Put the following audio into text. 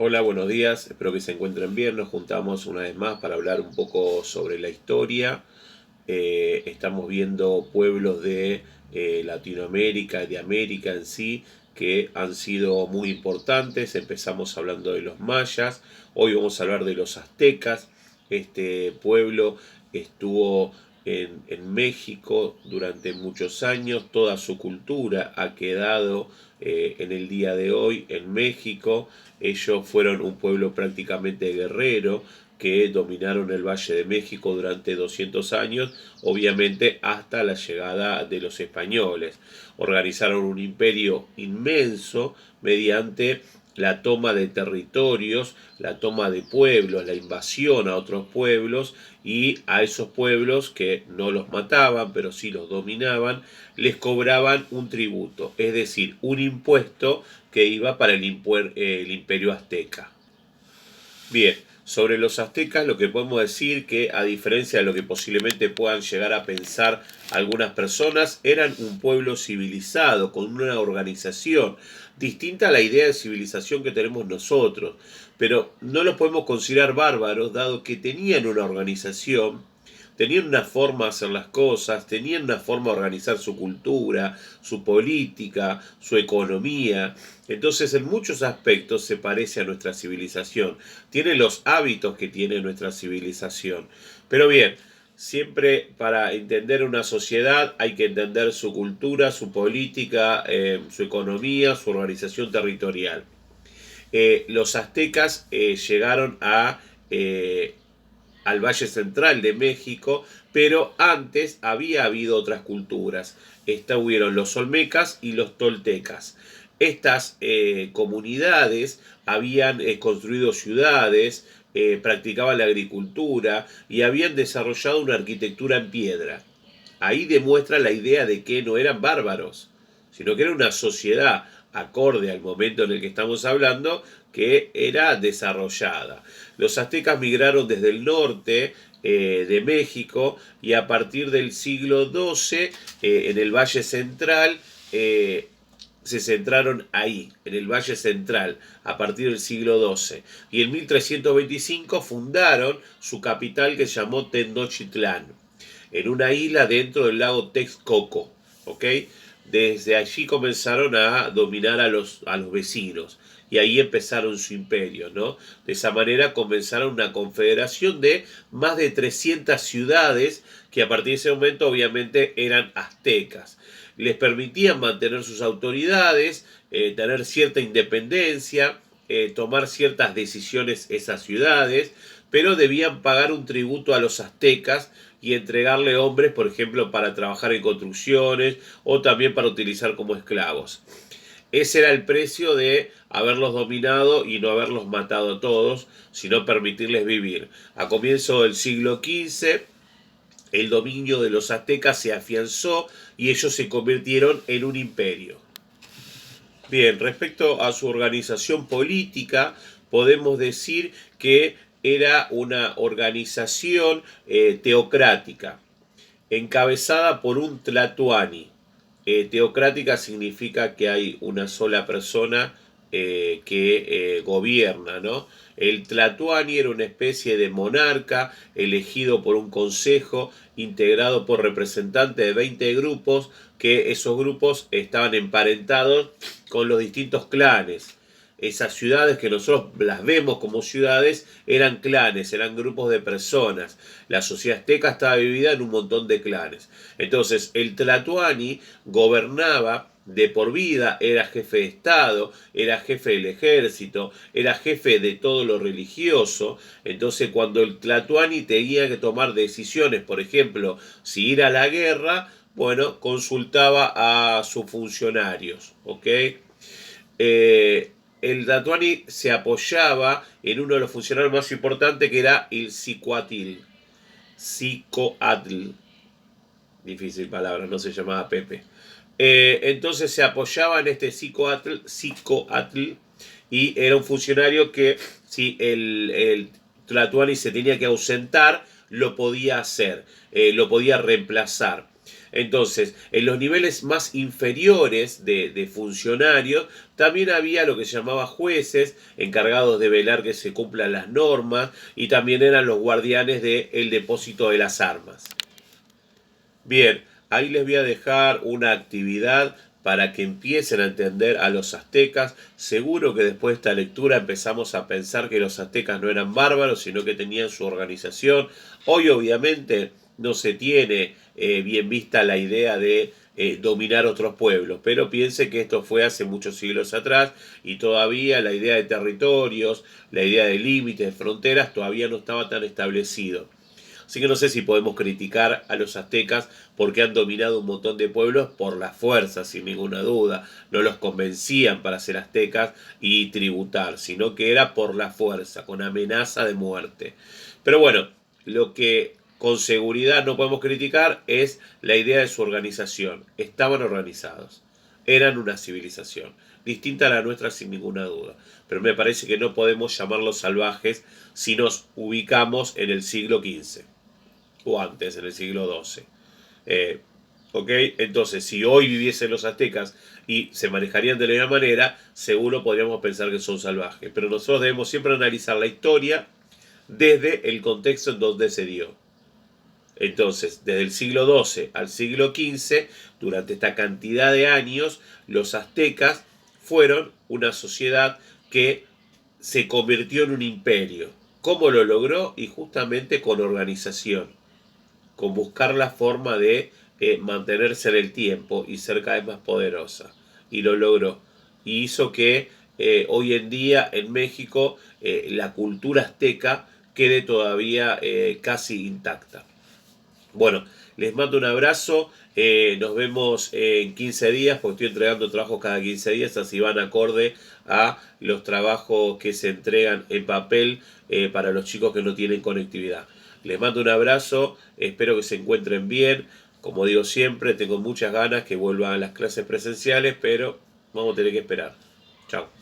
Hola, buenos días, espero que se encuentren bien. Nos juntamos una vez más para hablar un poco sobre la historia. Estamos viendo pueblos de Latinoamérica, de América en sí, que han sido muy importantes. Empezamos hablando de los mayas, hoy vamos a hablar de los aztecas. Este pueblo estuvo en México durante muchos años, toda su cultura ha quedado en el día de hoy en México. Ellos fueron un pueblo prácticamente guerrero que dominaron el Valle de México durante 200 años, obviamente hasta la llegada de los españoles. Organizaron un imperio inmenso mediante la toma de territorios, la toma de pueblos, la invasión a otros pueblos, y a esos pueblos que no los mataban, pero sí los dominaban, les cobraban un tributo, es decir, un impuesto que iba para el imperio azteca. Bien, sobre los aztecas lo que podemos decir que, a diferencia de lo que posiblemente puedan llegar a pensar algunas personas, eran un pueblo civilizado, con una organización distinta a la idea de civilización que tenemos nosotros. Pero no los podemos considerar bárbaros, dado que tenían una organización, tenían una forma de hacer las cosas, tenían una forma de organizar su cultura, su política, su economía. Entonces, en muchos aspectos se parece a nuestra civilización. Tiene los hábitos que tiene nuestra civilización. Pero bien, siempre para entender una sociedad hay que entender su cultura, su política, su economía, su organización territorial. Los aztecas llegaron al Valle Central de México, pero antes había habido otras culturas. Estuvieron los olmecas y los toltecas. Estas comunidades habían construido ciudades, practicaban la agricultura y habían desarrollado una arquitectura en piedra. Ahí demuestra la idea de que no eran bárbaros, sino que era una sociedad acorde al momento en el que estamos hablando, que era desarrollada. Los aztecas migraron desde el norte de México, y a partir del siglo XII en el Valle Central se centraron ahí, en el Valle Central, a partir del siglo XII. Y en 1325 fundaron su capital, que se llamó Tenochtitlán, en una isla dentro del lago Texcoco. ¿Ok? Desde allí comenzaron a dominar a los vecinos, y ahí empezaron su imperio, ¿no? De esa manera comenzaron una confederación de más de 300 ciudades, que a partir de ese momento obviamente eran aztecas. Les permitían mantener sus autoridades, tener cierta independencia, tomar ciertas decisiones esas ciudades, pero debían pagar un tributo a los aztecas y entregarle hombres, por ejemplo, para trabajar en construcciones o también para utilizar como esclavos. Ese era el precio de haberlos dominado y no haberlos matado a todos, sino permitirles vivir. A comienzo del siglo XV, el dominio de los aztecas se afianzó y ellos se convirtieron en un imperio. Bien, respecto a su organización política, podemos decir que era una organización teocrática, encabezada por un tlatoani. Teocrática significa que hay una sola persona que gobierna, ¿no? El tlatoani era una especie de monarca elegido por un consejo integrado por representantes de 20 grupos, que esos grupos estaban emparentados con los distintos clanes. Esas ciudades que nosotros las vemos como ciudades eran clanes, eran grupos de personas. La sociedad azteca estaba dividida en un montón de clanes. Entonces, el tlatoani gobernaba de por vida, era jefe de Estado, era jefe del ejército, era jefe de todo lo religioso. Entonces, cuando el tlatoani tenía que tomar decisiones, por ejemplo, si ir a la guerra, bueno, consultaba a sus funcionarios, ¿ok? El Datuani se apoyaba en uno de los funcionarios más importantes, que era el Cicoatl. Cicoatl. Difícil palabra, no se llamaba Pepe. Entonces se apoyaba en este Cicoatl, y era un funcionario que, si el Tlatuani se tenía que ausentar, lo podía hacer, lo podía reemplazar. Entonces, en los niveles más inferiores de funcionarios, también había lo que se llamaba jueces, encargados de velar que se cumplan las normas, y también eran los guardianes del depósito de las armas. Bien, ahí les voy a dejar una actividad para que empiecen a entender a los aztecas. Seguro que después de esta lectura empezamos a pensar que los aztecas no eran bárbaros, sino que tenían su organización. Hoy obviamente no se tiene bien vista la idea de dominar otros pueblos, pero piense que esto fue hace muchos siglos atrás y todavía la idea de territorios, la idea de límites, de fronteras, todavía no estaba tan establecido. Así que no sé si podemos criticar a los aztecas porque han dominado un montón de pueblos por la fuerza, sin ninguna duda. No los convencían para ser aztecas y tributar, sino que era por la fuerza, con amenaza de muerte. Pero bueno, lo que con seguridad no podemos criticar es la idea de su organización. Estaban organizados. Eran una civilización, distinta a la nuestra sin ninguna duda. Pero me parece que no podemos llamarlos salvajes si nos ubicamos en el siglo XV o antes, en el siglo XII. ¿Ok? Entonces, si hoy viviesen los aztecas y se manejarían de la misma manera, seguro podríamos pensar que son salvajes. Pero nosotros debemos siempre analizar la historia desde el contexto en donde se dio. Entonces, desde el siglo XII al siglo XV, durante esta cantidad de años, los aztecas fueron una sociedad que se convirtió en un imperio. ¿Cómo lo logró? Y justamente con organización, con buscar la forma de mantenerse en el tiempo y ser cada vez más poderosa. Y lo logró. Y hizo que hoy en día en México la cultura azteca quede todavía casi intacta. Bueno, les mando un abrazo. Nos vemos en 15 días, porque estoy entregando trabajos cada 15 días, así van acorde a los trabajos que se entregan en papel para los chicos que no tienen conectividad. Les mando un abrazo, espero que se encuentren bien. Como digo siempre, tengo muchas ganas que vuelvan a las clases presenciales, pero vamos a tener que esperar. Chao.